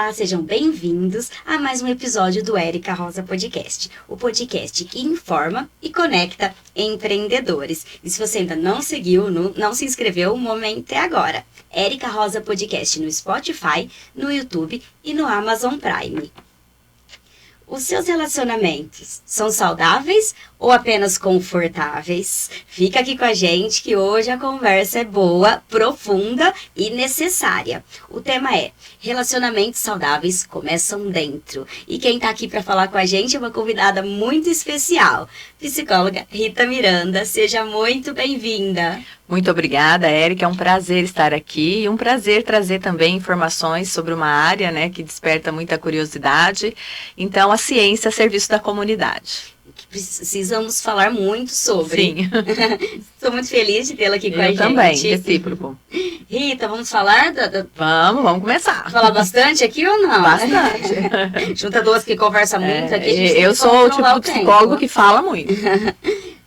Olá, sejam bem-vindos a mais um episódio do Érica Rosa Podcast, o podcast que informa e conecta empreendedores. E se você ainda não seguiu, não se inscreveu, o momento é agora. Érica Rosa Podcast no Spotify, no YouTube e no Amazon Prime. Os seus relacionamentos são saudáveis ou apenas confortáveis? Fica aqui com a gente que hoje a conversa é boa, profunda e necessária. O tema é: relacionamentos saudáveis começam dentro. E quem está aqui para falar com a gente é uma convidada muito especial, psicóloga Rita Miranda. Seja muito bem-vinda. Muito obrigada, Érica. É um prazer estar aqui e um prazer trazer também informações sobre uma área, né, que desperta muita curiosidade. Então, a ciência a serviço da comunidade. Precisamos falar muito sobre. Sim. Estou muito feliz de tê-la aqui com a gente. Eu também, recíproco. Rita, vamos falar? Vamos começar. Falar bastante aqui ou não? Bastante. Junta duas que conversam muito aqui. Eu sou o tipo de psicólogo que fala muito.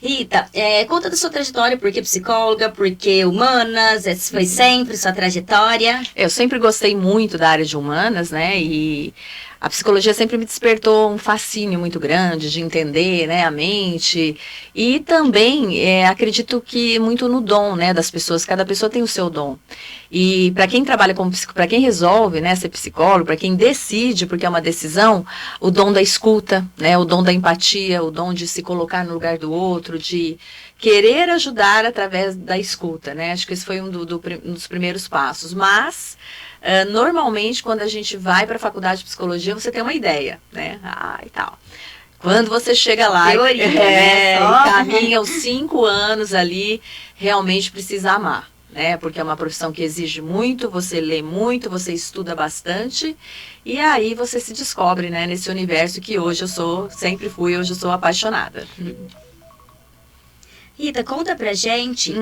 Rita, conta da sua trajetória, por que psicóloga, por que humanas, foi sempre sua trajetória? Eu sempre gostei muito da área de humanas, né, e a psicologia sempre me despertou um fascínio muito grande de entender, né, a mente, e também acredito que muito no dom, né, das pessoas. Cada pessoa tem o seu dom. E para quem trabalha como psicólogo, para quem resolve, né, ser psicólogo, para quem decide, porque é uma decisão, o dom da escuta, né, o dom da empatia, o dom de se colocar no lugar do outro, de querer ajudar através da escuta, né? Acho que esse foi um dos primeiros passos. Mas normalmente, quando a gente vai para a faculdade de psicologia, você tem uma ideia, né? E tal. Quando você chega lá Teoria, e caminha os 5 anos ali, realmente precisa amar, né? Porque é uma profissão que exige muito, você lê muito, você estuda bastante, e aí você se descobre, né, nesse universo que hoje sempre fui, hoje eu sou apaixonada. Rita, conta pra gente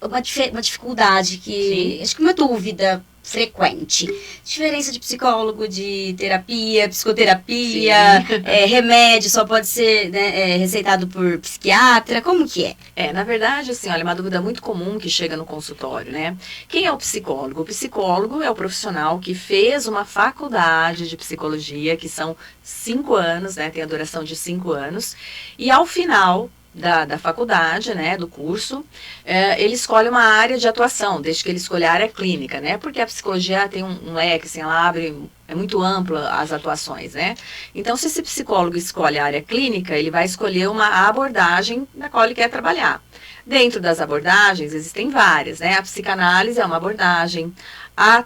uma dificuldade que, acho que uma dúvida frequente. Diferença de psicólogo, de terapia, psicoterapia, remédio só pode ser, né, receitado por psiquiatra, como que é? Na verdade, assim, olha, uma dúvida muito comum que chega no consultório, né? Quem é o psicólogo? O psicólogo é o profissional que fez uma faculdade de psicologia, que são 5 anos, né? Tem a duração de 5 anos, e ao final da faculdade, né, do curso, ele escolhe uma área de atuação, desde que ele escolha a área clínica, né, porque a psicologia tem um leque, assim, ela abre, é muito ampla as atuações, né. Então, se esse psicólogo escolhe a área clínica, ele vai escolher uma abordagem na qual ele quer trabalhar. Dentro das abordagens, existem várias, né, a psicanálise é uma abordagem, a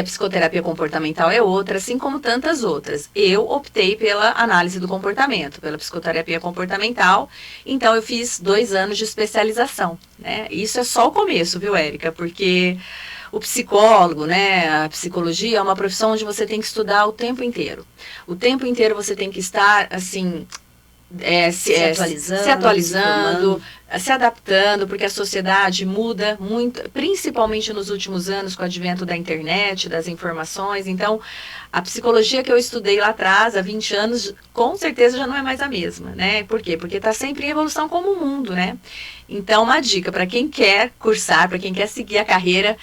psicoterapia comportamental é outra, assim como tantas outras. Eu optei pela análise do comportamento, pela psicoterapia comportamental, então eu fiz 2 anos de especialização, né? Isso é só o começo, viu, Érica? Porque o psicólogo, né, a psicologia é uma profissão onde você tem que estudar o tempo inteiro. O tempo inteiro você tem que estar, assim, se atualizando, se adaptando, porque a sociedade muda muito, principalmente nos últimos anos com o advento da internet, das informações. Então, a psicologia que eu estudei lá atrás, há 20 anos, com certeza já não é mais a mesma, né? Por quê? Porque está sempre em evolução como o mundo, né? Então, uma dica para quem quer cursar, para quem quer seguir a carreira,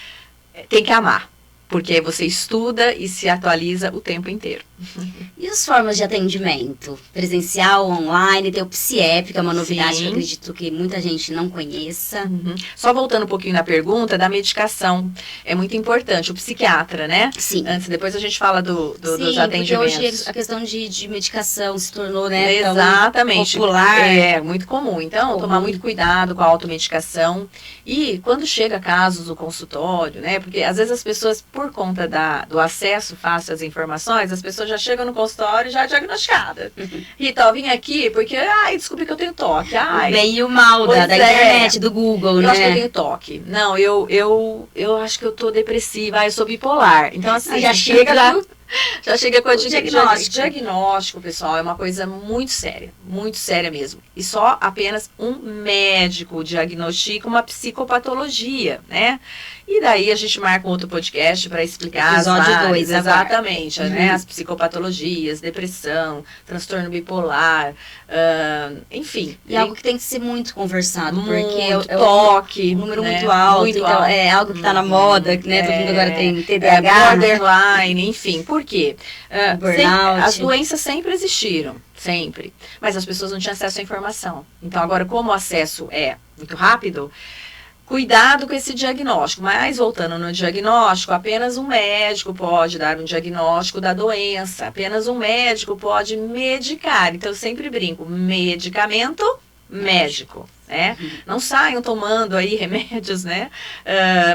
tem que amar. Porque você estuda e se atualiza o tempo inteiro. E as formas de atendimento? Presencial, online, tem o PSIEP, que é uma novidade que eu acredito que muita gente não conheça. Só voltando um pouquinho na pergunta da medicação, é muito importante. O psiquiatra, né? Sim. Depois a gente fala dos atendimentos. Porque hoje a questão de medicação se tornou, né, exatamente, tão popular. É muito comum. Então, tomar muito cuidado com a automedicação. E quando chega casos no consultório, né? Porque às vezes as pessoas, por conta do acesso fácil às informações, as pessoas já chegam no consultório já diagnosticadas. Rita, eu vim aqui porque, descobri que eu tenho toque. O bem e o mal da internet, do Google, né? Eu acho que eu tenho toque. Não, eu acho que eu tô depressiva, eu sou bipolar. Então, assim, já chega com o diagnóstico, pessoal, é uma coisa muito séria mesmo. E só apenas um médico diagnostica uma psicopatologia, né? E daí a gente marca um outro podcast para explicar Episódio 2, exatamente, né? As psicopatologias, depressão, transtorno bipolar, enfim. E algo que tem que ser muito conversado, porque é toque, um número né? muito alto, Muito então alto. é algo que está na moda, né? Todo mundo agora tem TDAH. Borderline, enfim. Por quê? Burnout. As doenças sempre existiram, sempre. Mas as pessoas não tinham acesso à informação. Então agora, como o acesso é muito rápido, cuidado com esse diagnóstico. Mas, voltando no diagnóstico, apenas um médico pode dar um diagnóstico da doença. Apenas um médico pode medicar. Então, eu sempre brinco, medicamento, médico. Né? Não saiam tomando aí remédios, né,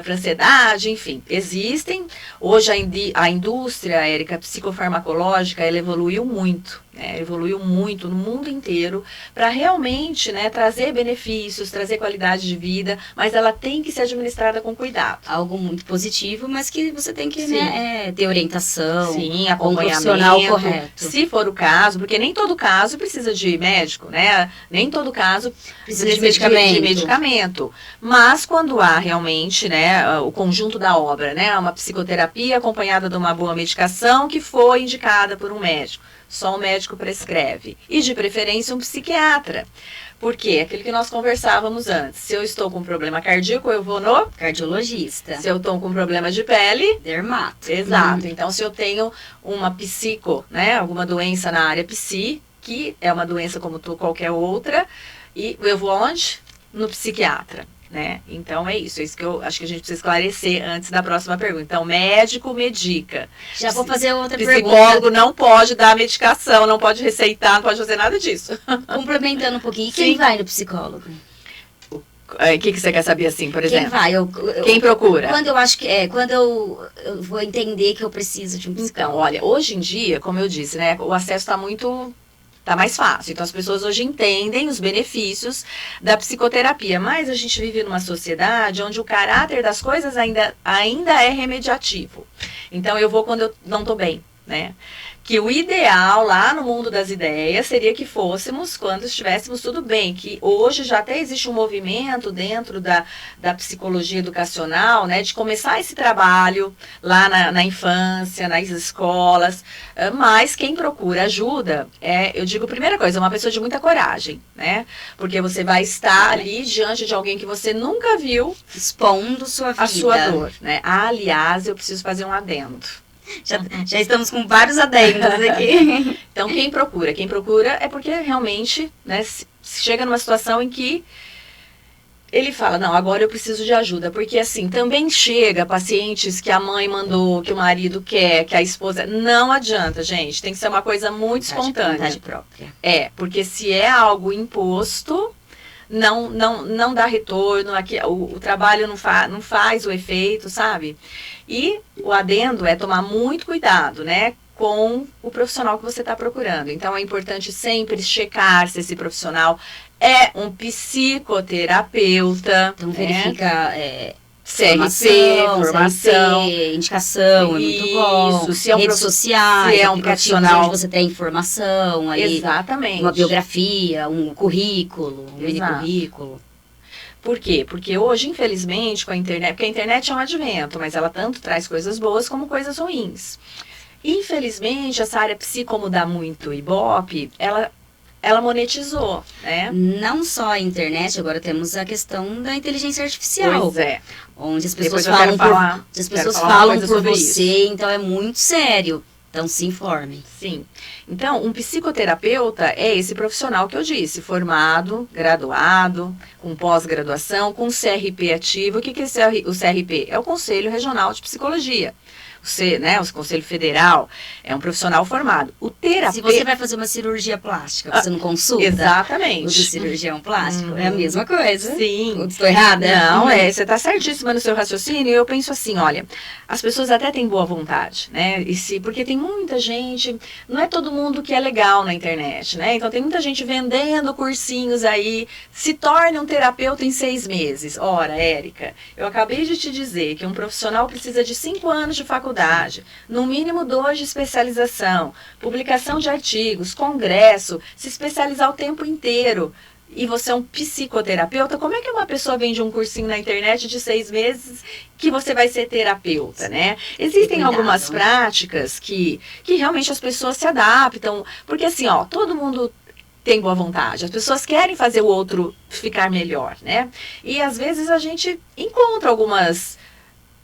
para ansiedade, enfim. Existem. Hoje a indústria, Érica, psicofarmacológica, ela evoluiu muito. Evoluiu muito no mundo inteiro para realmente, né, trazer benefícios, trazer qualidade de vida, mas ela tem que ser administrada com cuidado. Algo muito positivo, mas que você tem que ter orientação, sim, um profissional correto. Se for o caso, porque nem todo caso precisa de médico, né? Nem todo caso precisa de medicamento. medicamento. Mas quando há realmente, né, o conjunto da obra, né, uma psicoterapia acompanhada de uma boa medicação que foi indicada por um médico. Só um médico prescreve. E, de preferência, um psiquiatra. Por quê? Aquilo que nós conversávamos antes. Se eu estou com problema cardíaco, eu vou no cardiologista. Se eu estou com problema de pele, dermato. Exato. Então, se eu tenho uma né, alguma doença na área psi, que é uma doença como qualquer outra, e eu vou onde? No psiquiatra. Né? Então é isso que eu acho que a gente precisa esclarecer antes da próxima pergunta. Então, médico medica. Já vou fazer outra pergunta. Psicólogo não pode dar medicação, não pode receitar, não pode fazer nada disso. Complementando um pouquinho, quem vai no psicólogo? O que você quer saber assim, por exemplo? Quem vai? Quem procura? Quando eu acho que quando eu vou entender que eu preciso de um psicólogo. Então, olha, hoje em dia, como eu disse, né, o acesso tá mais fácil. Então, as pessoas hoje entendem os benefícios da psicoterapia. Mas a gente vive numa sociedade onde o caráter das coisas ainda é remediativo. Então, eu vou quando eu não estou bem, né? Que o ideal lá no mundo das ideias seria que fôssemos quando estivéssemos tudo bem, que hoje já até existe um movimento dentro da psicologia educacional, né, de começar esse trabalho lá na infância, nas escolas, mas quem procura ajuda eu digo, primeira coisa, uma pessoa de muita coragem, né, porque você vai estar ali diante de alguém que você nunca viu, expondo a sua dor, né. Aliás, eu preciso fazer um adendo. Já estamos com vários adendos aqui. Então, quem procura é porque realmente, né, chega numa situação em que ele fala, não, agora eu preciso de ajuda. Porque, assim, também chega pacientes que a mãe mandou, que o marido quer, que a esposa... Não adianta, gente. Tem que ser uma coisa muito espontânea. Vontade própria. Porque se é algo imposto... Não dá retorno, o trabalho não faz o efeito, sabe? E o adendo é tomar muito cuidado, né, com o profissional que você está procurando. Então, é importante sempre checar se esse profissional é um psicoterapeuta. Então, verifica... CRP, formação, CRP, indicação, é muito bom. Se é um redes sociais, se é um profissional onde você tem informação, aí, exatamente, uma biografia, um currículo, um mini currículo. Por quê? Porque hoje, infelizmente, com a internet, porque a internet é um advento, mas ela tanto traz coisas boas como coisas ruins. Infelizmente, essa área psi, como dá muito Ibope, ela monetizou, né? Não só a internet, agora temos a questão da inteligência artificial. Pois é. Onde as pessoas falam por você, então é muito sério. Então, se informem. Sim. Então, um psicoterapeuta é esse profissional que eu disse, formado, graduado, com pós-graduação, com CRP ativo. O que é o CRP? É o Conselho Regional de Psicologia. O Conselho Federal é um profissional formado. O terapeuta... Se você vai fazer uma cirurgia plástica, você não consulta? Exatamente. O do cirurgião plástico é a mesma coisa. Sim. Estou errada? Não, você está certíssima no seu raciocínio. E eu penso assim, olha, as pessoas até têm boa vontade, né? Porque tem muita gente, não é todo mundo que é legal na internet, né? Então tem muita gente vendendo cursinhos aí, se torne um terapeuta em 6 meses. Ora, Érica, eu acabei de te dizer que um profissional precisa de 5 anos de faculdade, no mínimo 2 de especialização, publicação de artigos, congresso, se especializar o tempo inteiro. e você é um psicoterapeuta, como é que uma pessoa vende um cursinho na internet de 6 meses que você vai ser terapeuta, né? Existem algumas práticas que realmente as pessoas se adaptam, porque assim, ó, todo mundo tem boa vontade, as pessoas querem fazer o outro ficar melhor, né? E às vezes a gente encontra algumas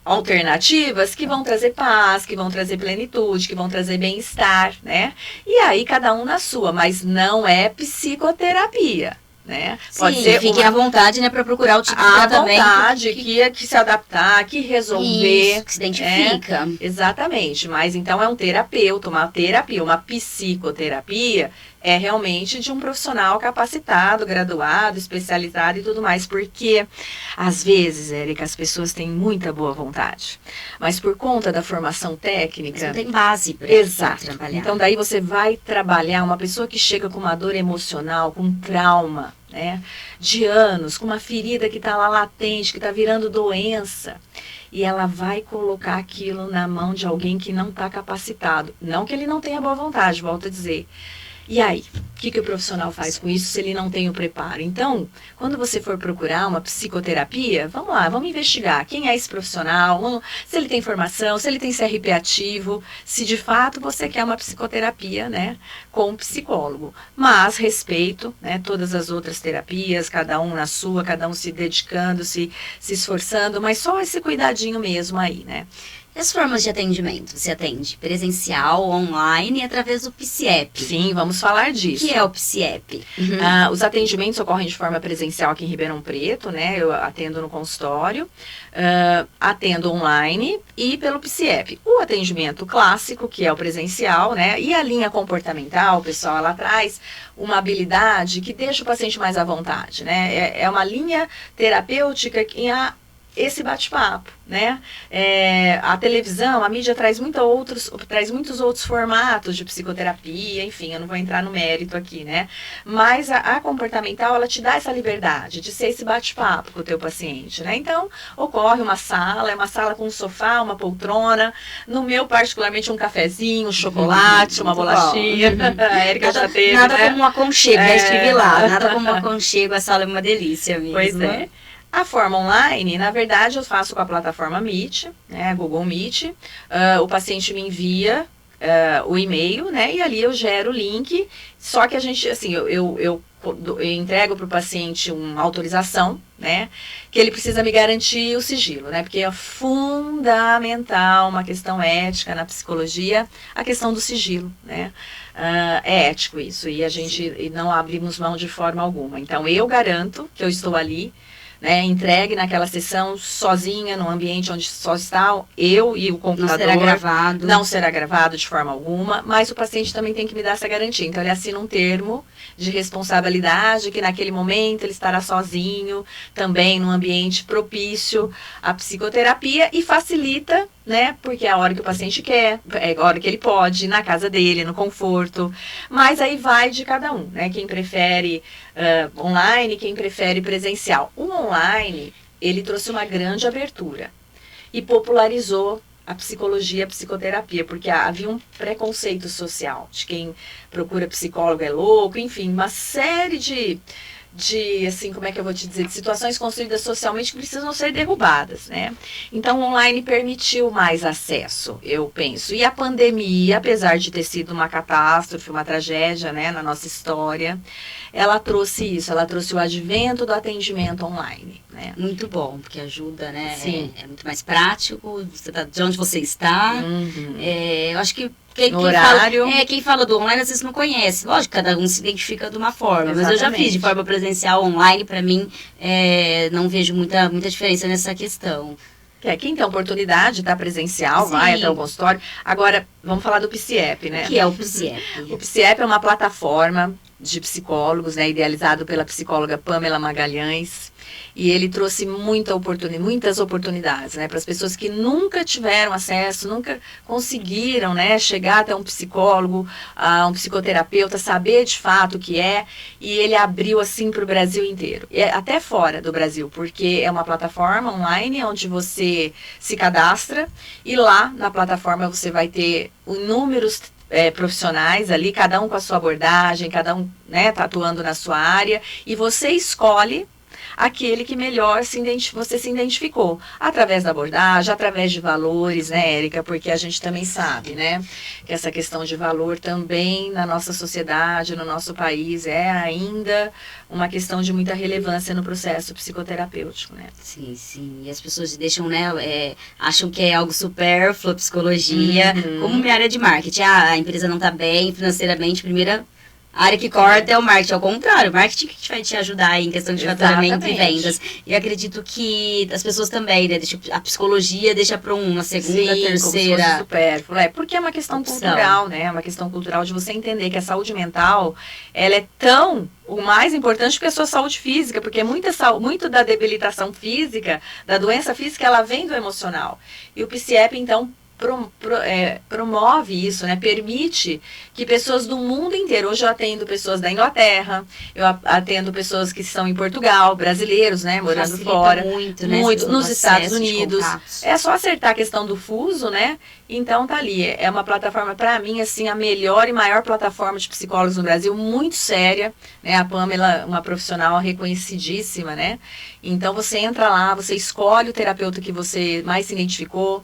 alternativas que vão trazer paz, que vão trazer plenitude, que vão trazer bem-estar, né? E aí cada um na sua, mas não é psicoterapia, né? Pode ser fiquem à vontade, né, para procurar o tipo de tratamento. À vontade, que se adaptar, que resolver. Isso, que se identifica. Exatamente, mas então é um terapeuta, uma terapia, uma psicoterapia é realmente de um profissional capacitado, graduado, especializado e tudo mais, porque às vezes, Érica, as pessoas têm muita boa vontade, mas por conta da formação técnica... Não tem base para trabalhar. Então daí você vai trabalhar uma pessoa que chega com uma dor emocional, com trauma, né, de anos, com uma ferida que está lá latente, que está virando doença, e ela vai colocar aquilo na mão de alguém que não está capacitado. Não que ele não tenha boa vontade, volto a dizer. E aí, o que o profissional faz com isso se ele não tem o preparo? Então, quando você for procurar uma psicoterapia, vamos lá, vamos investigar quem é esse profissional, se ele tem formação, se ele tem CRP ativo, se de fato você quer uma psicoterapia, né, com um psicólogo. Mas respeito, né, todas as outras terapias, cada um na sua, cada um se dedicando, se esforçando, mas só esse cuidadinho mesmo aí, né? E as formas de atendimento? Você atende presencial, online e através do PSIEP? Sim, vamos falar disso. O que é o PSIEP? Os atendimentos ocorrem de forma presencial aqui em Ribeirão Preto, né? Eu atendo no consultório, atendo online e pelo PSIEP. O atendimento clássico, que é o presencial, né? E a linha comportamental, pessoal, ela traz uma habilidade que deixa o paciente mais à vontade, né? É uma linha terapêutica que esse bate-papo, né? A televisão, a mídia traz muitos outros formatos de psicoterapia, enfim, eu não vou entrar no mérito aqui, né? Mas a comportamental, ela te dá essa liberdade de ser esse bate-papo com o teu paciente, né? Então, ocorre uma sala com um sofá, uma poltrona, no meu, particularmente, um cafezinho, um chocolate, uma bolachinha. A Érica já teve, nada né? Como um aconchego, já estive lá, nada como um aconchego, a sala é uma delícia mesmo. Pois é. A forma online, na verdade, eu faço com a plataforma Meet, né, Google Meet. O paciente me envia o e-mail, né, e ali eu gero o link. Só que a gente, assim, eu entrego para o paciente uma autorização, né, que ele precisa me garantir o sigilo, né, porque é fundamental, uma questão ética na psicologia, a questão do sigilo, né. É ético isso, e a gente não abrimos mão de forma alguma. Então, eu garanto que eu estou ali, né, entregue naquela sessão sozinha, num ambiente onde só está eu e o computador. Não será gravado de forma alguma, mas o paciente também tem que me dar essa garantia. Então, ele assina um termo de responsabilidade, que naquele momento ele estará sozinho, também num ambiente propício à psicoterapia e facilita, né, porque é a hora que o paciente quer, é a hora que ele pode, na casa dele, no conforto. Mas aí vai de cada um, né, quem prefere online, quem prefere presencial. O online, ele trouxe uma grande abertura e popularizou a psicologia, a psicoterapia, porque havia um preconceito social de quem procura psicólogo é louco, enfim, uma série de assim, como é que eu vou te dizer, de situações construídas socialmente que precisam ser derrubadas, né? Então, o online permitiu mais acesso, eu penso. E a pandemia, apesar de ter sido uma catástrofe, uma tragédia, né, na nossa história, ela trouxe isso, ela trouxe o advento do atendimento online, né? Muito bom, porque ajuda, né? Sim. É muito mais prático, você tá de onde você está. Eu acho que quem fala do online às vezes não conhece. Lógico, cada um se identifica de uma forma. Exatamente. Mas eu já fiz de forma presencial, online, para mim, não vejo muita diferença nessa questão. Quem tem a oportunidade de estar presencial, vai até o consultório. Agora, vamos falar do PSIEP, né? O que é o PSIEP? O PSIEP é uma plataforma de psicólogos, né, idealizado pela psicóloga Pamela Magalhães. E ele trouxe muitas oportunidades, né, para as pessoas que nunca tiveram acesso, nunca conseguiram, né, chegar até um psicólogo, um psicoterapeuta, saber de fato o que é. E ele abriu assim para o Brasil inteiro, e até fora do Brasil, porque é uma plataforma online onde você se cadastra e lá na plataforma você vai ter inúmeros profissionais ali, cada um com a sua abordagem, cada um, né, tá atuando na sua área, e você escolhe aquele que melhor você se identificou, através da abordagem, através de valores, né, Érica? Porque a gente também sabe, né, que essa questão de valor também na nossa sociedade, no nosso país, é ainda uma questão de muita relevância no processo psicoterapêutico, né? Sim, sim. E as pessoas deixam, né, acham que é algo supérfluo, a psicologia, como minha área de marketing. A empresa não está bem financeiramente, primeira a área que corta é o marketing, ao contrário, o marketing que vai te ajudar em questão de faturamento e vendas. E eu acredito que as pessoas também, né, a psicologia deixa para uma segunda, terceira... Como se supérfluo, porque é uma questão cultural, né, é uma questão cultural de você entender que a saúde mental, ela é tão o mais importante que a sua saúde física, porque muito da debilitação física, da doença física, ela vem do emocional. E o PSIEP, então, promove isso, né? Permite que pessoas do mundo inteiro, hoje eu atendo pessoas da Inglaterra, eu atendo pessoas que estão em Portugal, brasileiros, né, morando facilita fora, muito, né, nos Estados Unidos, é só acertar a questão do fuso, né, então tá ali, é uma plataforma, para mim, assim, a melhor e maior plataforma de psicólogos no Brasil, muito séria, né, a Pamela, uma profissional reconhecidíssima, né, então você entra lá, você escolhe o terapeuta que você mais se identificou,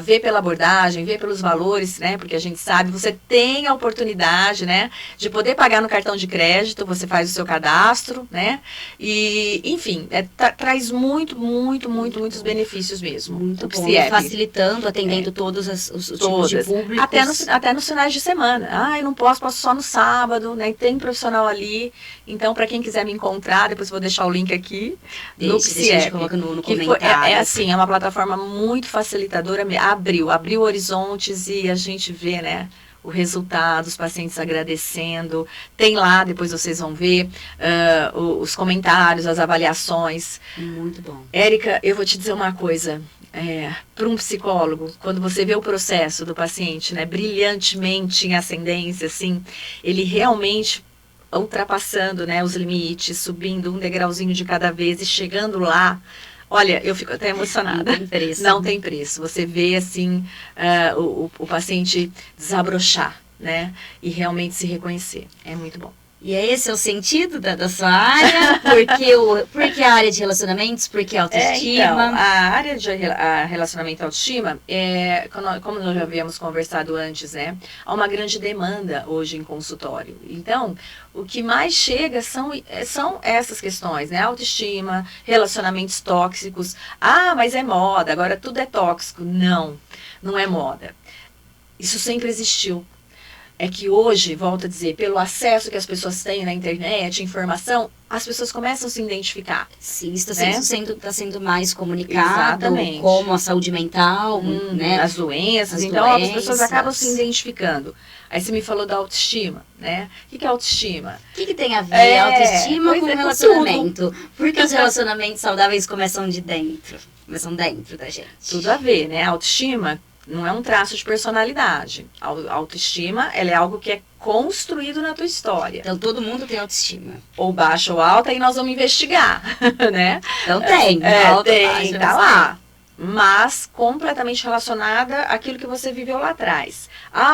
vê pela abordagem, vê pelos valores, né? Porque a gente sabe, você tem a oportunidade, né? De poder pagar no cartão de crédito, você faz o seu cadastro, né? E, enfim, traz muitos benefícios mesmo. Muito bom. E facilitando, atendendo todos os tipos de públicos. Até nos finais de semana. Eu não posso só no sábado, né? Tem profissional ali. Então, para quem quiser me encontrar, depois eu vou deixar o link aqui. No PSIEP. A gente coloca no comentário. Assim, é uma plataforma muito facilitadora, abriu horizontes e a gente vê, né, o resultado, os pacientes agradecendo. Tem lá, depois vocês vão ver, os comentários, as avaliações. Muito bom. Érica, eu vou te dizer uma coisa. Para um psicólogo, quando você vê o processo do paciente, né, brilhantemente em ascendência, assim, ele realmente ultrapassando, né, os limites, subindo um degrauzinho de cada vez e chegando lá. Olha, eu fico até emocionada. Não tem preço. Não tem preço. Você vê, assim, o paciente desabrochar, né? E realmente se reconhecer. É muito bom. E esse é o sentido da sua área? Porque a área de relacionamentos? Porque a autoestima? Então, a área de relacionamento e autoestima, como nós já havíamos conversado antes, né? Há uma grande demanda hoje em consultório. Então, o que mais chega são essas questões, né? Autoestima, relacionamentos tóxicos. Mas é moda, agora tudo é tóxico. Não, não é moda. Isso sempre existiu. É que hoje, volto a dizer, pelo acesso que as pessoas têm na internet, informação, as pessoas começam a se identificar. Sim, está sendo mais comunicado. Exatamente. Como a saúde mental, né? As doenças. As pessoas acabam se identificando. Aí você me falou da autoestima, né? O que é autoestima? O que tem a ver autoestima com relacionamento? Porque os relacionamentos saudáveis começam de dentro. Começam dentro da gente. Tudo a ver, né? A autoestima não é um traço de personalidade. A autoestima, ela é algo que é construído na tua história. Então, todo mundo tem autoestima. Ou baixa ou alta, e nós vamos investigar, né? Então, tem. Tem, tá lá. Mas completamente relacionada àquilo que você viveu lá atrás.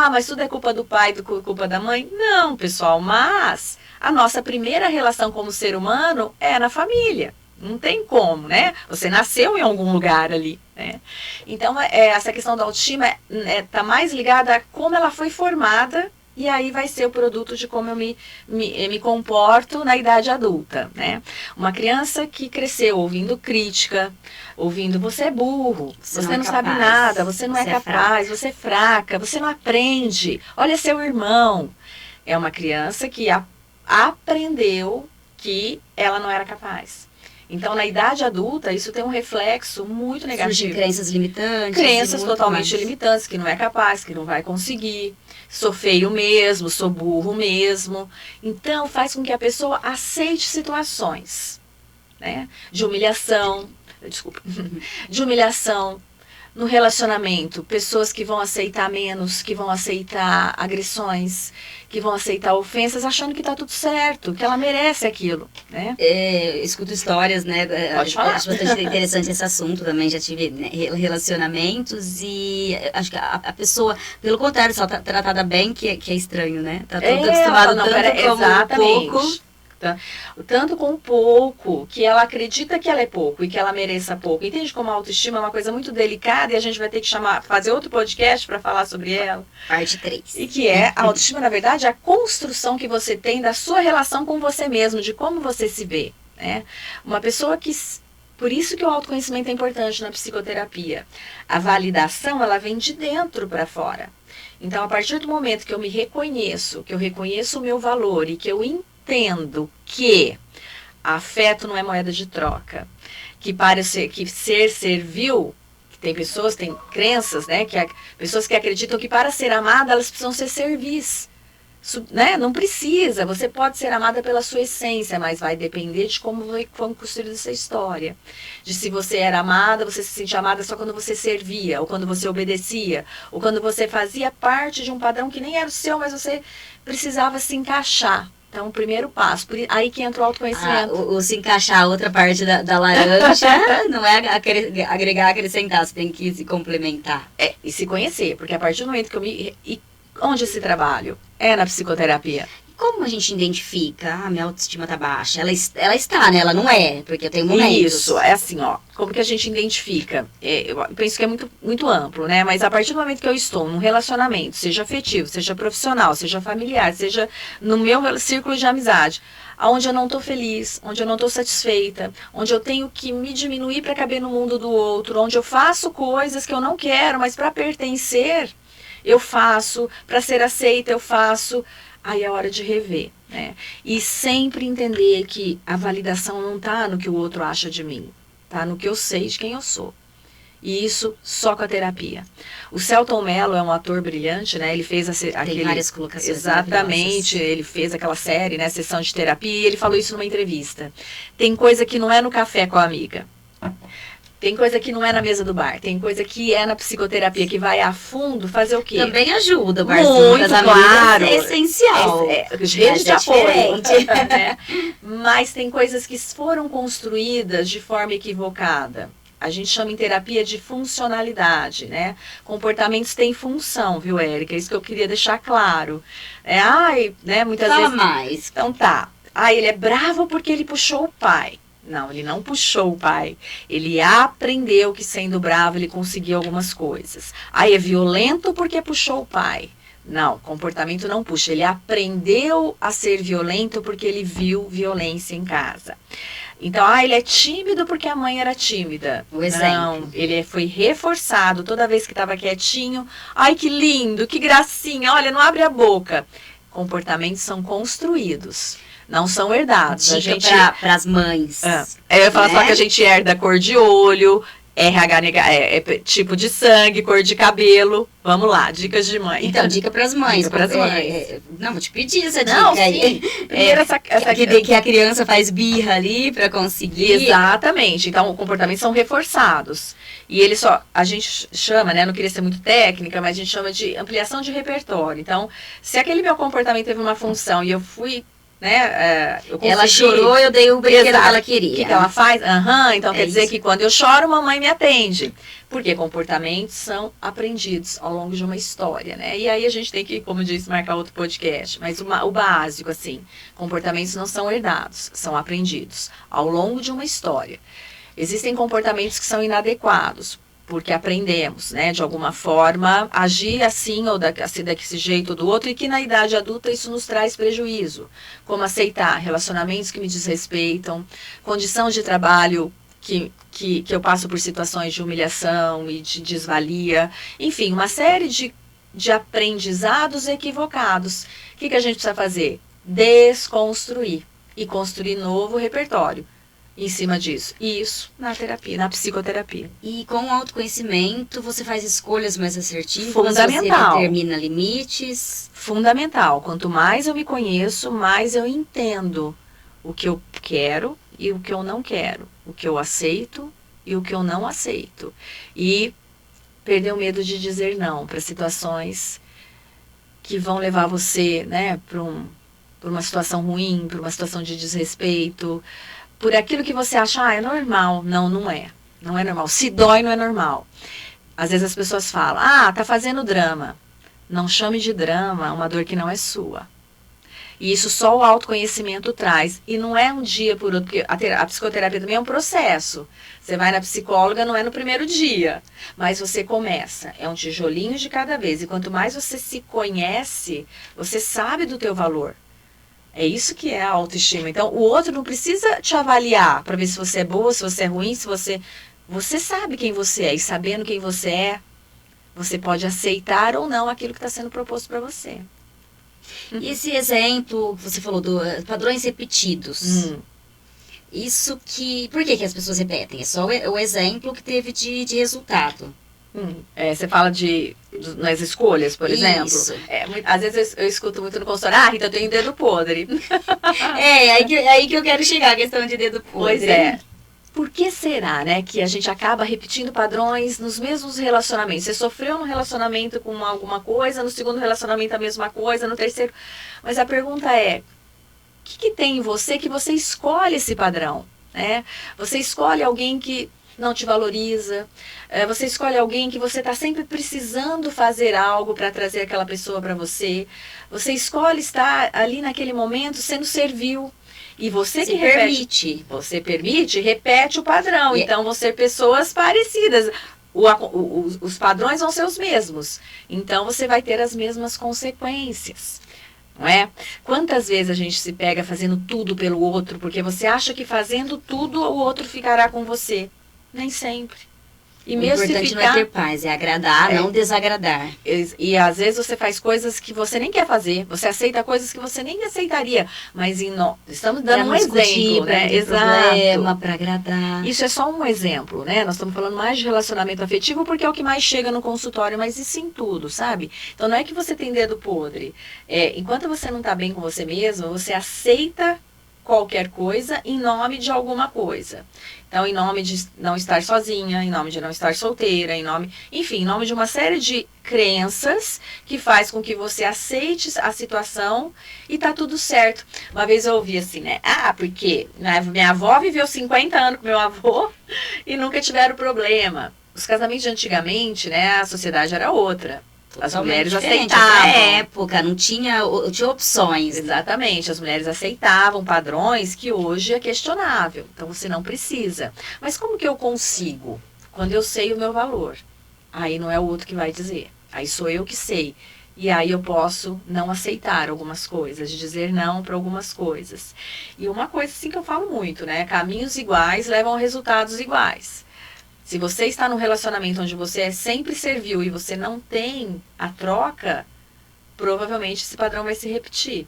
Mas tudo é culpa do pai, culpa da mãe? Não, pessoal, mas a nossa primeira relação como ser humano é na família. Não tem como, né? Você nasceu em algum lugar ali, né? Então, essa questão da autoestima tá mais ligada a como ela foi formada, e aí vai ser o produto de como eu me comporto na idade adulta, né? Uma criança que cresceu ouvindo crítica, ouvindo você é burro, você não sabe nada, você não é capaz, você é fraca, você não aprende, olha seu irmão. É uma criança que aprendeu que ela não era capaz. Então, na idade adulta, isso tem um reflexo muito negativo. Surgem crenças limitantes. Crenças totalmente limitantes, que não é capaz, que não vai conseguir. Sou feio mesmo, sou burro mesmo. Então, faz com que a pessoa aceite situações, né, de humilhação, no relacionamento, pessoas que vão aceitar menos, que vão aceitar agressões, que vão aceitar ofensas, achando que tá tudo certo, que ela merece aquilo, né? Eu escuto histórias, né? Pode falar. Acho bastante interessante esse assunto também. Já tive, né, relacionamentos e acho que a pessoa, pelo contrário, só tá tratada bem, que é estranho, né? Tá tudo acostumado tanto como exatamente. pouco. Tanto com pouco, que ela acredita que ela é pouco e que ela mereça pouco. Entende como a autoestima é uma coisa muito delicada e a gente vai ter que fazer outro podcast para falar sobre ela? Parte 3. E que é, a autoestima, na verdade, é a construção que você tem da sua relação com você mesmo, de como você se vê, né? Uma pessoa que... Por isso que o autoconhecimento é importante na psicoterapia. A validação, ela vem de dentro para fora. Então, a partir do momento que eu me reconheço, que eu reconheço o meu valor e que eu entendo que afeto não é moeda de troca, que ser servil, que tem pessoas, tem crenças, né, pessoas que acreditam que para ser amada elas precisam ser servis, né? Não precisa, você pode ser amada pela sua essência, mas vai depender de como foi construída essa história, de se você era amada, você se sentia amada só quando você servia, ou quando você obedecia, ou quando você fazia parte de um padrão que nem era o seu, mas você precisava se encaixar. Então, o primeiro passo, aí que entra o autoconhecimento. O se encaixar a outra parte da laranja não é agregar, acrescentar, você tem que se complementar. E se conhecer, porque a partir do momento que E onde esse trabalho? É na psicoterapia. Como a gente identifica, minha autoestima tá baixa? Ela está, né? Ela não é, porque eu tenho momentos. Isso, é assim, ó. Como que a gente identifica? Eu penso que é muito, muito amplo, né? Mas a partir do momento que eu estou num relacionamento, seja afetivo, seja profissional, seja familiar, seja no meu círculo de amizade, onde eu não estou feliz, onde eu não estou satisfeita, onde eu tenho que me diminuir para caber no mundo do outro, onde eu faço coisas que eu não quero, mas para pertencer, eu faço, para ser aceita, eu faço. Aí é hora de rever, né? E sempre entender que a validação não está no que o outro acha de mim, tá no que eu sei de quem eu sou. E isso só com a terapia. O Selton Mello é um ator brilhante, né? Ele fez Tem várias colocações. Exatamente, ele fez aquela série, né? Sessão de terapia, e ele falou isso numa entrevista. Tem coisa que não é no café com a amiga. Tem coisa que não é na mesa do bar, tem coisa que é na psicoterapia, que vai a fundo fazer o quê? Também ajuda, o barzinho muito, das claro. É essencial. Rede de apoio. Né? Mas tem coisas que foram construídas de forma equivocada. A gente chama em terapia de funcionalidade, né? Comportamentos têm função, viu, Érica? É isso que eu queria deixar claro. Né? Muitas Fala vezes... mais. Então tá. Ele é bravo porque ele puxou o pai. Não, ele não puxou o pai. Ele aprendeu que sendo bravo ele conseguiu algumas coisas. É violento porque puxou o pai. Não, comportamento não puxa. Ele aprendeu a ser violento porque ele viu violência em casa. Então, ele é tímido porque a mãe era tímida. O exemplo. Não, ele foi reforçado toda vez que estava quietinho. Ai, que lindo, que gracinha. Olha, não abre a boca. Comportamentos são construídos. Não são herdados. Dica para as mães. Eu ia falar, né? só que a gente herda cor de olho, RH, tipo de sangue, cor de cabelo. Vamos lá, dicas de mãe. Então, dica para as mães. Dica pras mães. Não, vou te pedir essa dica Não, aí. Primeiro Que a criança faz birra ali para conseguir. Exatamente. Então, os comportamentos são reforçados. E a gente chama, né, não queria ser muito técnica, mas a gente chama de ampliação de repertório. Então, se aquele meu comportamento teve uma função e eu fui, né, ela chorou, eu dei o brinquedo que ela queria. O que ela faz? Então quer dizer que quando eu choro, mamãe me atende. Porque comportamentos são aprendidos ao longo de uma história, né? E aí a gente tem que, como disse, marcar outro podcast. Mas o básico, assim, comportamentos não são herdados, são aprendidos ao longo de uma história. Existem comportamentos que são inadequados, porque aprendemos, né, de alguma forma, agir assim ou assim, desse jeito ou do outro, e que na idade adulta isso nos traz prejuízo, como aceitar relacionamentos que me desrespeitam, condição de trabalho que eu passo por situações de humilhação e de desvalia, enfim, uma série de aprendizados equivocados. O que a gente precisa fazer? Desconstruir e construir novo repertório em cima disso. Isso na terapia, na psicoterapia. E com o autoconhecimento, você faz escolhas mais assertivas? Fundamental. Você determina limites? Fundamental. Quanto mais eu me conheço, mais eu entendo o que eu quero e o que eu não quero. O que eu aceito e o que eu não aceito. E perder o medo de dizer não para situações que vão levar você, né, para uma situação ruim, para uma situação de desrespeito, por aquilo que você acha, é normal. Não, não é. Não é normal. Se dói, não é normal. Às vezes as pessoas falam, tá fazendo drama. Não chame de drama uma dor que não é sua. E isso só o autoconhecimento traz. E não é um dia por outro, porque a psicoterapia também é um processo. Você vai na psicóloga, não é no primeiro dia. Mas você começa. É um tijolinho de cada vez. E quanto mais você se conhece, você sabe do teu valor. É isso que é a autoestima. Então, o outro não precisa te avaliar para ver se você é boa, se você é ruim, se você... Você sabe quem você é. E sabendo quem você é, você pode aceitar ou não aquilo que está sendo proposto para você. E esse exemplo que você falou do padrões repetidos. Isso que... Por que as pessoas repetem? É só o exemplo que teve de resultado. Você fala nas escolhas, por exemplo. Isso. Às vezes eu escuto muito no consultório, Rita, eu tenho dedo podre. Aí que eu quero chegar, a questão de dedo podre. Pois é. Por que será, né, que a gente acaba repetindo padrões nos mesmos relacionamentos? Você sofreu num relacionamento com alguma coisa, no segundo relacionamento a mesma coisa, no terceiro... Mas a pergunta é, o que tem em você que você escolhe esse padrão? Né? Você escolhe alguém que não te valoriza, você escolhe alguém que você está sempre precisando fazer algo para trazer aquela pessoa para você, você escolhe estar ali naquele momento sendo servil. E você que repete, você permite, repete o padrão. Então, vão ser pessoas parecidas. Os padrões vão ser os mesmos. Então, você vai ter as mesmas consequências. Não é? Quantas vezes a gente se pega fazendo tudo pelo outro, porque você acha que fazendo tudo o outro ficará com você? Nem sempre. E o mesmo importante não é ter paz, é agradar, não desagradar. E às vezes você faz coisas que você nem quer fazer, você aceita coisas que você nem aceitaria, mas estamos dando um exemplo, né? Exato. Para agradar. Isso é só um exemplo, né? Nós estamos falando mais de relacionamento afetivo porque é o que mais chega no consultório, mas isso em tudo, sabe? Então não é que você tem dedo podre. Enquanto você não está bem com você mesmo, você aceita qualquer coisa em nome de alguma coisa. Então, em nome de não estar sozinha, em nome de não estar solteira, em nome de uma série de crenças que faz com que você aceite a situação e tá tudo certo. Uma vez eu ouvi assim, né? Porque minha avó viveu 50 anos com meu avô e nunca tiveram problema. Os casamentos de antigamente, né? A sociedade era outra. As mulheres aceitavam. Na época, não tinha opções. Exatamente, as mulheres aceitavam padrões que hoje é questionável. Então, você não precisa. Mas como que eu consigo? Quando eu sei o meu valor. Aí não é o outro que vai dizer. Aí sou eu que sei. E aí eu posso não aceitar algumas coisas, dizer não para algumas coisas. E uma coisa assim que eu falo muito, né? Caminhos iguais levam a resultados iguais. Se você está num relacionamento onde você é sempre servil e você não tem a troca, provavelmente esse padrão vai se repetir.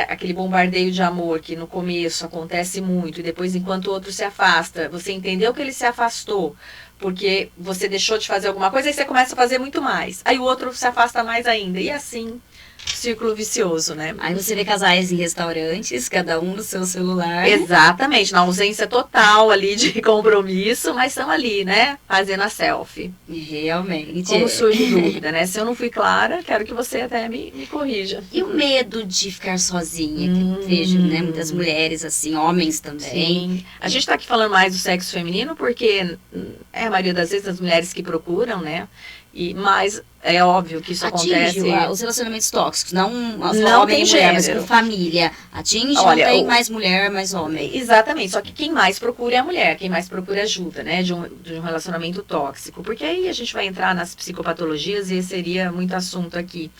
Aquele bombardeio de amor que no começo acontece muito e depois, enquanto o outro se afasta, você entendeu que ele se afastou porque você deixou de fazer alguma coisa e você começa a fazer muito mais. Aí o outro se afasta mais ainda. E assim, círculo vicioso, né? Aí você vê casais em restaurantes, cada um no seu celular. Exatamente, na ausência total ali de compromisso, mas estão ali, né? Fazendo a selfie. Realmente. Como surge dúvida, né? Se eu não fui clara, quero que você até me corrija. E o medo de ficar sozinha, que vejo, né? Muitas mulheres assim, homens também. Sim. A gente tá aqui falando mais do sexo feminino porque a maioria das vezes as mulheres que procuram, né? Mas é óbvio que isso acontece. Os relacionamentos tóxicos, não homem e mulher, mas com família. Atinge, olha, não tem mais mulher, mais homem. Exatamente, só que quem mais procura é a mulher, quem mais procura ajuda, né, de um relacionamento tóxico. Porque aí a gente vai entrar nas psicopatologias e seria muito assunto aqui.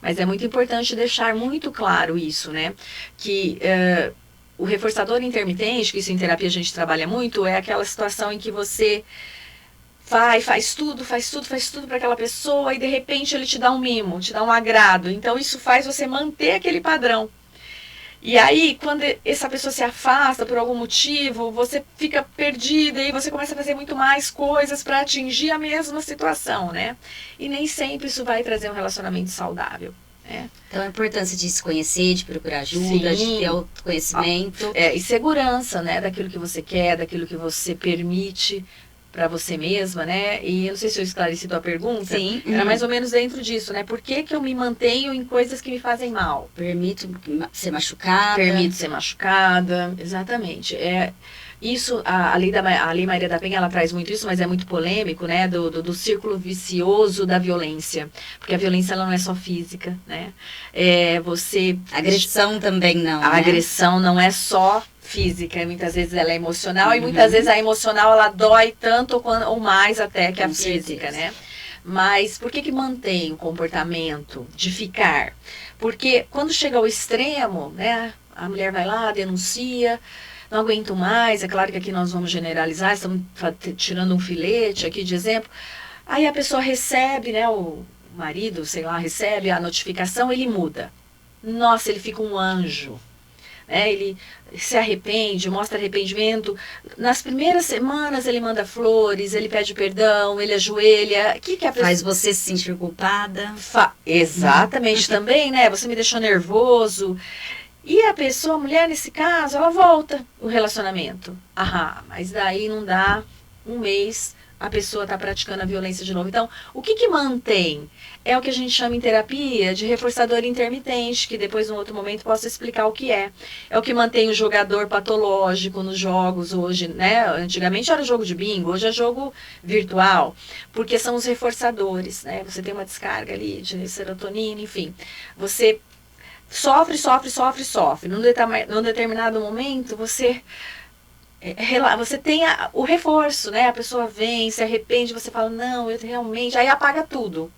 Mas é muito importante deixar muito claro isso, né, que o reforçador intermitente, que isso em terapia a gente trabalha muito, é aquela situação em que você faz tudo para aquela pessoa e de repente ele te dá um mimo, te dá um agrado. Então isso faz você manter aquele padrão. E aí, quando essa pessoa se afasta por algum motivo, você fica perdida e você começa a fazer muito mais coisas para atingir a mesma situação, né? E nem sempre isso vai trazer um relacionamento saudável. Então a importância de se conhecer, de procurar ajuda, de ter autoconhecimento. E segurança, né? Daquilo que você quer, daquilo que você permite. para você mesma, né? E eu não sei se eu esclareci tua pergunta. Sim. Era mais ou menos dentro disso, né? Por que que eu me mantenho em coisas que me fazem mal? Permito ser machucada. Permito ser machucada, exatamente. Isso, a Lei Maria da Penha, ela traz muito isso, mas é muito polêmico, né? Do círculo vicioso da violência. Porque a violência, ela não é só física, né? Agressão também não, A né? agressão não é só física, muitas vezes ela é emocional, e muitas vezes a emocional, ela dói tanto ou mais até que a física, né? Mas por que mantém o comportamento de ficar? Porque quando chega ao extremo, né? A mulher vai lá, denuncia, não aguento mais, é claro que aqui nós vamos generalizar, estamos tirando um filete aqui de exemplo. Aí a pessoa recebe, né, o marido, sei lá, recebe a notificação, ele muda. Nossa, ele fica um anjo. Ele se arrepende, mostra arrependimento. Nas primeiras semanas ele manda flores, ele pede perdão, ele ajoelha. Que a pessoa... Faz você se sentir culpada. Exatamente também, né? Você me deixou nervoso. E a pessoa, a mulher nesse caso, ela volta o relacionamento. Mas daí não dá um mês, a pessoa está praticando a violência de novo. Então, o que mantém? É o que a gente chama em terapia de reforçador intermitente, que depois, num outro momento, posso explicar o que é. É o que mantém o jogador patológico nos jogos hoje, né? Antigamente era jogo de bingo, hoje é jogo virtual, porque são os reforçadores, né? Você tem uma descarga ali de serotonina, enfim. Você sofre. Num determinado momento, você tem o reforço, né? A pessoa vem, se arrepende, você fala, não, eu realmente... Aí apaga tudo.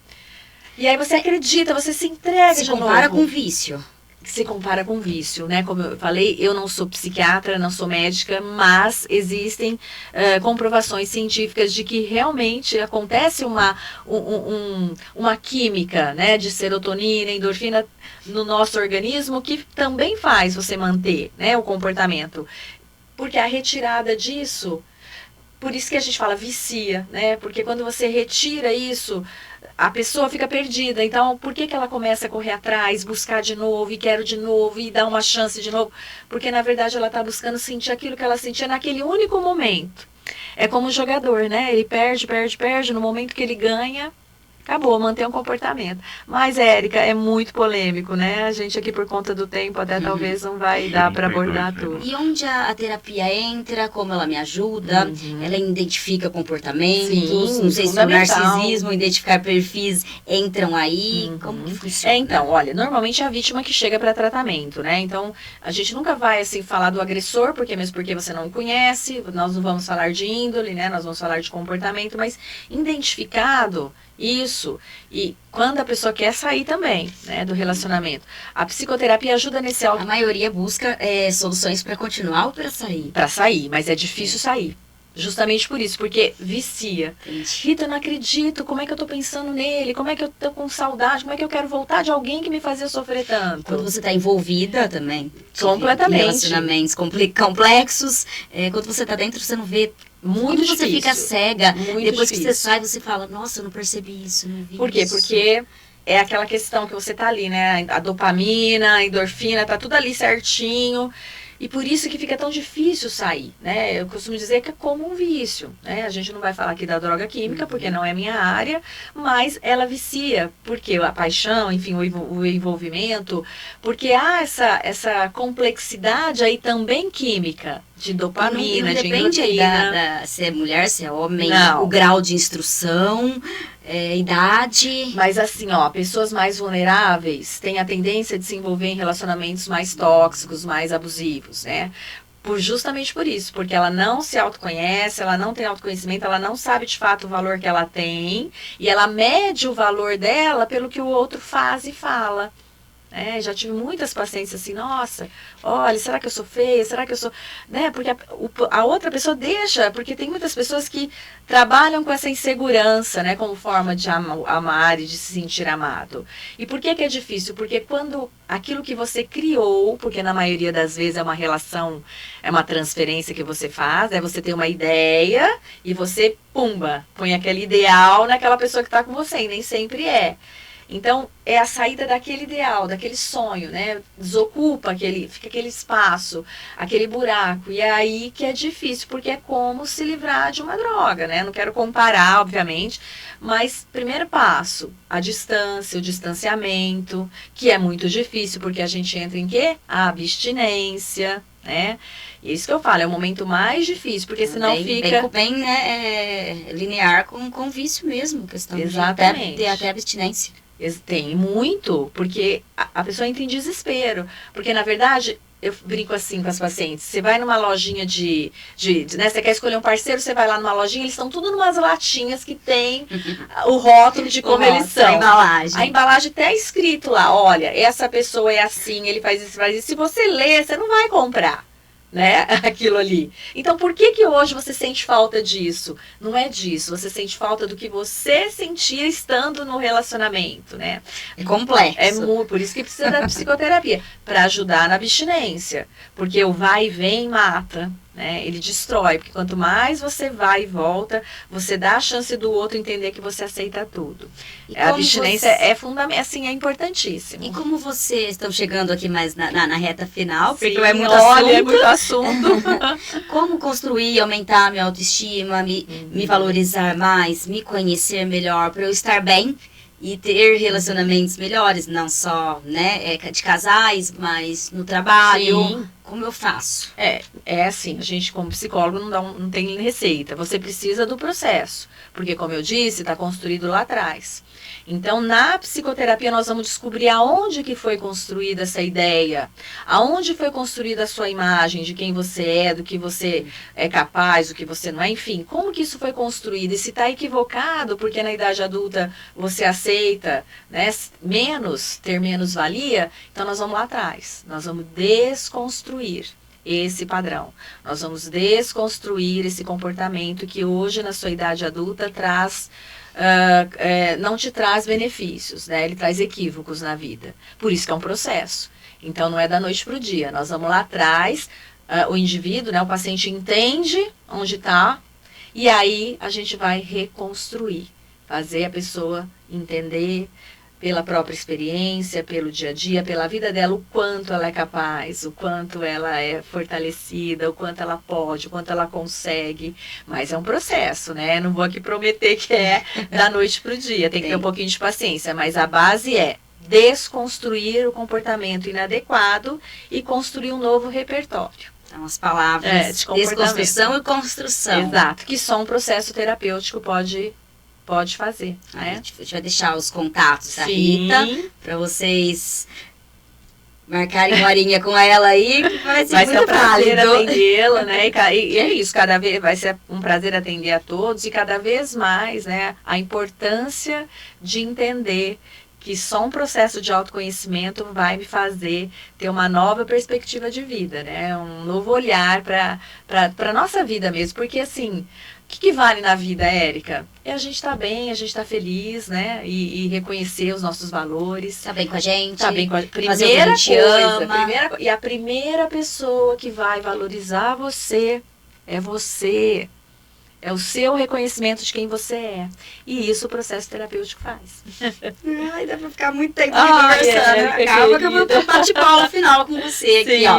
E aí você acredita, você se entrega de novo. Se compara com vício. Se compara com vício, né? Como eu falei, eu não sou psiquiatra, não sou médica, mas existem comprovações científicas de que realmente acontece uma química, né, de serotonina, endorfina no nosso organismo que também faz você manter, né, o comportamento. Porque a retirada disso, por isso que a gente fala vicia, né? Porque quando você retira isso, a pessoa fica perdida. Então, por que ela começa a correr atrás, buscar de novo, e quero de novo, e dar uma chance de novo? Porque, na verdade, ela está buscando sentir aquilo que ela sentia naquele único momento. É como o jogador, né? Ele perde. No momento que ele ganha, acabou, mantém um comportamento. Mas, Érica, é muito polêmico, né? A gente aqui, por conta do tempo, até talvez não vai dar para abordar tudo. E onde a terapia entra, como ela me ajuda, ela identifica comportamentos, Sim, não sei se o narcisismo, identificar perfis entram aí, como que funciona? Então, olha, normalmente é a vítima que chega para tratamento, né? Então, a gente nunca vai, assim, falar do agressor, porque você não o conhece, nós não vamos falar de índole, né? Nós vamos falar de comportamento, mas identificado... Isso, e quando a pessoa quer sair também, né, do relacionamento. A psicoterapia ajuda nesse A maioria busca soluções para continuar ou para sair? Para sair, mas é difícil sair. Justamente por isso, porque vicia. Entendi. Rita, eu não acredito, como é que eu tô pensando nele? Como é que eu tô com saudade? Como é que eu quero voltar de alguém que me fazia sofrer tanto? Quando você está envolvida também. Completamente. Em relacionamentos complexos, quando você está dentro, você não vê. Muito difícil. Você fica cega, muito depois difícil. Que você sai, você fala, nossa, eu não percebi isso, não vi Por quê? isso. Porque é aquela questão que você tá ali, né? A dopamina, a endorfina, tá tudo ali certinho. E por isso que fica tão difícil sair, né? Eu costumo dizer que é como um vício, né? A gente não vai falar aqui da droga química, porque não é minha área, mas ela vicia, porque a paixão, enfim, o envolvimento, porque há essa complexidade aí também química, de dopamina, não de depende aí endorfina. se é mulher, se é homem, Não. o grau de instrução, idade. Mas assim, ó, pessoas mais vulneráveis têm a tendência de se envolver em relacionamentos mais tóxicos, mais abusivos, né? Justamente por isso, porque ela não se autoconhece, ela não tem autoconhecimento, ela não sabe de fato o valor que ela tem, e ela mede o valor dela pelo que o outro faz e fala. Já tive muitas pacientes assim, nossa, olha, será que eu sou feia? Será que eu sou... Né? Porque a outra pessoa deixa, porque tem muitas pessoas que trabalham com essa insegurança, né, como forma de amar e de se sentir amado. E por que é difícil? Porque quando aquilo que você criou, porque na maioria das vezes é uma relação, é uma transferência que você faz, você tem uma ideia e você, pumba, põe aquele ideal naquela pessoa que está com você, e nem sempre é. Então, é a saída daquele ideal, daquele sonho, né? Desocupa fica aquele espaço, aquele buraco. E é aí que é difícil, porque é como se livrar de uma droga, né? Não quero comparar, obviamente, mas primeiro passo, a distância, o distanciamento, que é muito difícil, porque a gente entra em quê? A abstinência, né? E isso que eu falo, é o momento mais difícil, porque senão fica... Bem linear com o vício mesmo, questão Exatamente. de até abstinência. Tem muito, porque a pessoa entra em desespero. Porque, na verdade, eu brinco assim com as pacientes. Você vai numa lojinha né, você quer escolher um parceiro, você vai lá numa lojinha, eles estão tudo numas latinhas que tem o rótulo de como eles são. A embalagem. A embalagem até é escrito lá, olha, essa pessoa é assim, ele faz isso, faz isso. Se você ler, você não vai comprar, né, aquilo ali. Então, por que hoje você sente falta disso? Não é disso, você sente falta do que você sentia estando no relacionamento, né? É complexo. Por isso que precisa da psicoterapia, para ajudar na abstinência. Porque o vai e vem mata, né? Ele destrói, porque quanto mais você vai e volta, você dá a chance do outro entender que você aceita tudo. A abstinência é fundamental, assim, é importantíssimo. E como vocês estão chegando aqui mais na reta final, porque é muito é muito assunto. Como construir, aumentar a minha autoestima, me valorizar mais, me conhecer melhor, para eu estar bem e ter relacionamentos melhores, não só, né, de casais, mas no trabalho. Sim. Como eu faço? É assim, a gente como psicólogo não tem receita, você precisa do processo, porque como eu disse, está construído lá atrás. Então, na psicoterapia, nós vamos descobrir aonde que foi construída essa ideia, aonde foi construída a sua imagem de quem você é, do que você é capaz, do que você não é, enfim, como que isso foi construído e se está equivocado, porque na idade adulta você aceita, né, ter menos valia, então nós vamos lá atrás, nós vamos desconstruir esse padrão. Nós vamos desconstruir esse comportamento que hoje na sua idade adulta não te traz benefícios, né? Ele traz equívocos na vida. Por isso que é um processo. Então não é da noite para o dia. Nós vamos lá atrás, o indivíduo, né, o paciente entende onde está e aí a gente vai reconstruir, fazer a pessoa entender pela própria experiência, pelo dia a dia, pela vida dela, o quanto ela é capaz, o quanto ela é fortalecida, o quanto ela pode, o quanto ela consegue. Mas é um processo, né? Não vou aqui prometer que é da noite para o dia. Tem que ter um pouquinho de paciência. Mas a base é desconstruir o comportamento inadequado e construir um novo repertório. Então, as palavras de desconstrução e construção. Exato, que só um processo terapêutico pode fazer, né? A gente vai deixar os contatos da Rita para vocês marcarem uma horinha com ela aí, que vai ser muito um prazer válido atendê-la, né? E é isso, cada vez vai ser um prazer atender a todos e cada vez mais, né? A importância de entender que só um processo de autoconhecimento vai me fazer ter uma nova perspectiva de vida, né? Um novo olhar para a nossa vida mesmo, porque assim, o que vale na vida, Érica? É a gente estar bem, a gente estar feliz, né? E reconhecer os nossos valores. Tá bem com a gente. Tá bem com a primeira coisa. E a primeira pessoa que vai valorizar você é você. É o seu reconhecimento de quem você é. E isso o processo terapêutico faz. Ai, dá pra ficar muito tempo conversando. Calma que eu vou bate-bola final com você aqui, ó.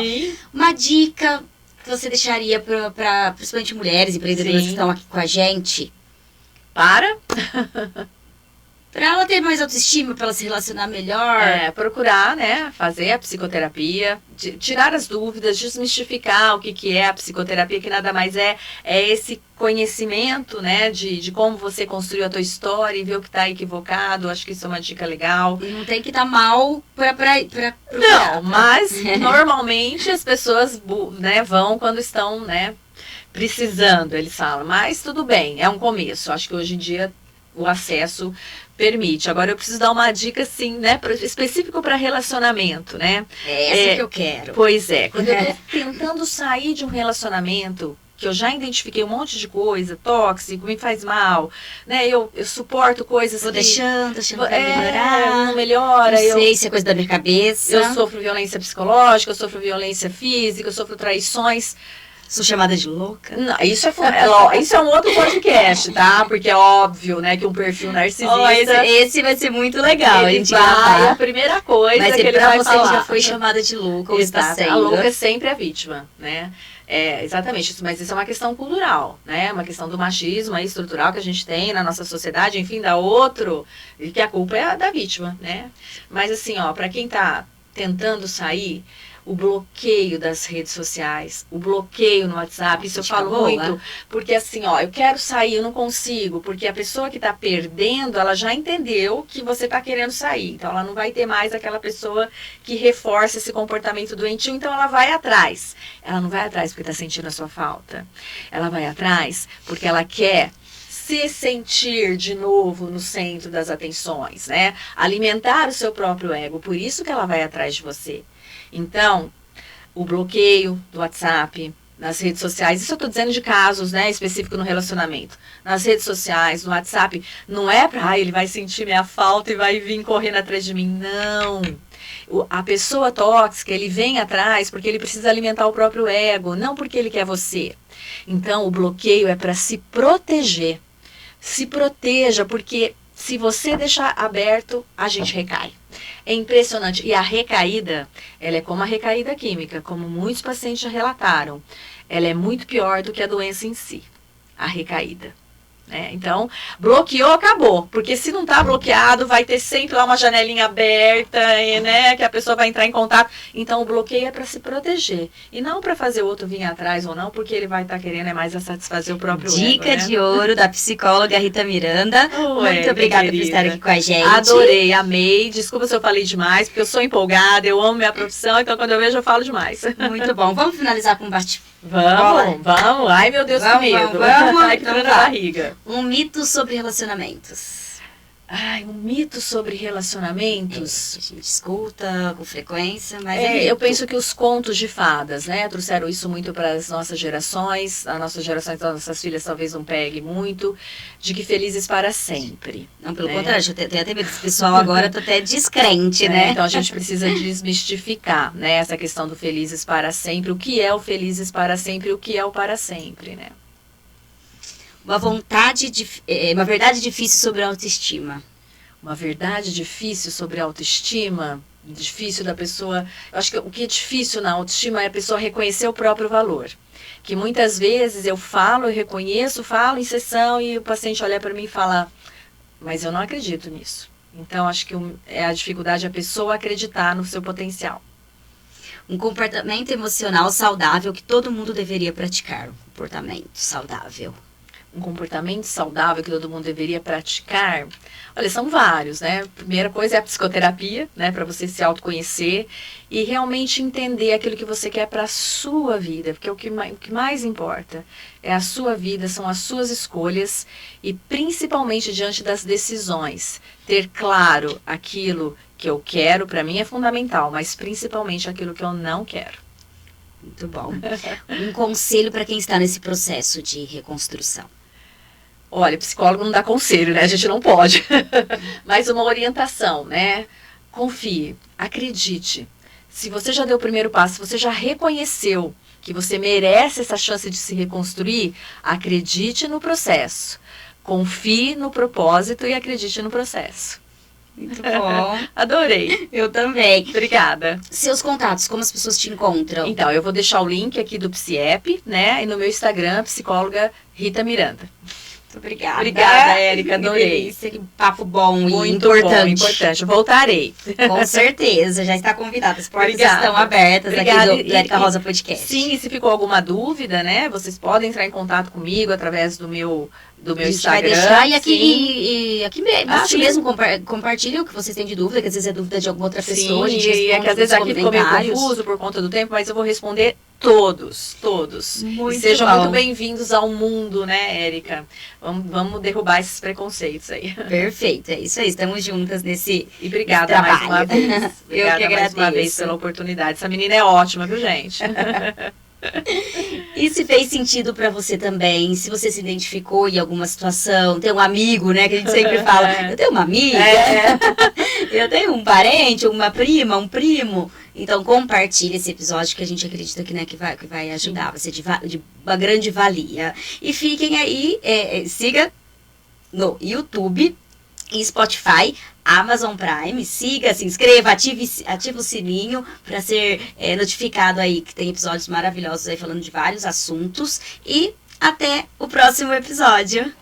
Uma dica que você deixaria para principalmente mulheres empreendedoras que estão aqui com a gente? Para ela ter mais autoestima, para ela se relacionar melhor. Procurar, né, fazer a psicoterapia, tirar as dúvidas, desmistificar o que é a psicoterapia, que nada mais é esse conhecimento, né, de como você construiu a tua história e ver o que está equivocado. Acho que isso é uma dica legal. E não tem que estar mal para não, mas normalmente as pessoas, né, vão quando estão, né, precisando, eles falam. Mas tudo bem, é um começo. Acho que hoje em dia o acesso permite. Agora eu preciso dar uma dica assim, né, específico para relacionamento, né? É essa que eu quero. Pois é, quando eu tô tentando sair de um relacionamento que eu já identifiquei um monte de coisa, tóxico, me faz mal, né? Eu suporto coisas Vou deixando pra melhorar. Não melhora. Não sei se é coisa da minha cabeça. Eu sofro violência psicológica, eu sofro violência física, eu sofro traições. Sou chamada de louca? Não, isso é um outro podcast, tá? Porque é óbvio, né, que um perfil narcisista... Esse vai ser muito legal. Ele vai, a primeira coisa mas que ele pra vai você falar. Que já foi chamada de louca ou está sendo. A louca é sempre a vítima, né? Exatamente, mas isso é uma questão cultural, né? Uma questão do machismo aí, estrutural que a gente tem na nossa sociedade, enfim, da outro, e que a culpa é da vítima, né? Mas assim, ó, pra quem tá tentando sair, o bloqueio das redes sociais, o bloqueio no WhatsApp, isso eu falo muito, porque assim, ó, eu quero sair, eu não consigo, porque a pessoa que está perdendo, ela já entendeu que você está querendo sair, então ela não vai ter mais aquela pessoa que reforça esse comportamento doentio, então ela vai atrás. Ela não vai atrás porque está sentindo a sua falta, ela vai atrás porque ela quer se sentir de novo no centro das atenções, né? Alimentar o seu próprio ego, por isso que ela vai atrás de você. Então, o bloqueio do WhatsApp, nas redes sociais, isso eu estou dizendo de casos, né, específico no relacionamento. Nas redes sociais, no WhatsApp, não é para, ele vai sentir minha falta e vai vir correndo atrás de mim. Não. A pessoa tóxica, ele vem atrás porque ele precisa alimentar o próprio ego, não porque ele quer você. Então, o bloqueio é para se proteger. Se proteja, porque se você deixar aberto, a gente recai. É impressionante. E a recaída, ela é como a recaída química, como muitos pacientes já relataram. Ela é muito pior do que a doença em si, a recaída. Então, bloqueou, acabou. Porque se não está bloqueado, vai ter sempre lá uma janelinha aberta, né, que a pessoa vai entrar em contato. Então, o bloqueio é para se proteger. E não para fazer o outro vir atrás ou não, porque ele vai estar querendo mais a satisfazer o próprio ego. Dica de ouro da psicóloga Rita Miranda. Muito obrigada por estar aqui com a gente. Adorei, amei. Desculpa se eu falei demais, porque eu sou empolgada, eu amo minha profissão, então quando eu vejo eu falo demais. Muito bom. Vamos finalizar com um bate-papo. Vamos. Ai, meu Deus, que medo. Vamos. Ai, que dor na barriga. Um mito sobre relacionamentos. Um mito sobre relacionamentos. A gente escuta com frequência, mas eu penso que os contos de fadas, né, trouxeram isso muito para as nossas gerações. As nossas gerações, as nossas filhas talvez não peguem muito, de que felizes para sempre. Não, pelo contrário, eu tenho até medo desse pessoal agora, tô até descrente, né? Então a gente precisa desmistificar, né, essa questão do felizes para sempre. O que é o felizes para sempre, o que é o para sempre, né? Uma verdade difícil sobre a autoestima. Uma verdade difícil sobre a autoestima, difícil da pessoa... Eu acho que o que é difícil na autoestima é a pessoa reconhecer o próprio valor. Que muitas vezes eu falo, eu reconheço, falo em sessão e o paciente olha para mim e fala, mas eu não acredito nisso. Então, acho que a dificuldade é a pessoa acreditar no seu potencial. Um comportamento emocional saudável que todo mundo deveria praticar. Um comportamento saudável. Um comportamento saudável que todo mundo deveria praticar, olha, são vários, né? A primeira coisa é a psicoterapia, né? Para você se autoconhecer e realmente entender aquilo que você quer para a sua vida, porque o que mais importa é a sua vida, são as suas escolhas e principalmente diante das decisões, ter claro aquilo que eu quero, para mim é fundamental, mas principalmente aquilo que eu não quero. Muito bom. Um conselho para quem está nesse processo de reconstrução. Olha, psicólogo não dá conselho, né? A gente não pode. Mas uma orientação, né? Confie, acredite. Se você já deu o primeiro passo, se você já reconheceu que você merece essa chance de se reconstruir, acredite no processo. Confie no propósito e acredite no processo. Muito bom. Adorei. Eu também. Obrigada. Seus contatos, como as pessoas te encontram? Então, eu vou deixar o link aqui do PsiApp, né? E no meu Instagram, psicóloga Rita Miranda. Obrigada. Obrigada, Érica, adorei. Que papo bom muito e importante. Bom, importante. Voltarei. Com certeza, já está convidada. As portas estão abertas aqui do Érica Rosa Podcast. Sim, e se ficou alguma dúvida, né, vocês podem entrar em contato comigo através do meu Instagram. Vai deixar e aqui embaixo mesmo compartilhe o que vocês têm de dúvida, que às vezes é dúvida de alguma outra pessoa. Sim, e é que às vezes aqui ficou meio confuso por conta do tempo, mas eu vou responder todos. Muito e sejam bom. muito bem-vindos ao mundo, né, Érica? Vamos derrubar esses preconceitos aí. Perfeito, é isso aí. Estamos juntas nesse E obrigada trabalho. mais uma vez. Obrigada Eu que agradeço. Mais uma vez pela oportunidade. Essa menina é ótima, viu, gente? E se fez sentido pra você também, se você se identificou em alguma situação, tem um amigo, né, que a gente sempre fala, eu tenho uma amiga, Eu tenho um parente, uma prima, um primo. Então compartilhe esse episódio que a gente acredita que, né, que vai ajudar, vai ser de uma grande valia. E fiquem aí, siga no YouTube e Spotify, Amazon Prime, siga, se inscreva, ative o sininho para ser notificado aí que tem episódios maravilhosos aí falando de vários assuntos. E até o próximo episódio.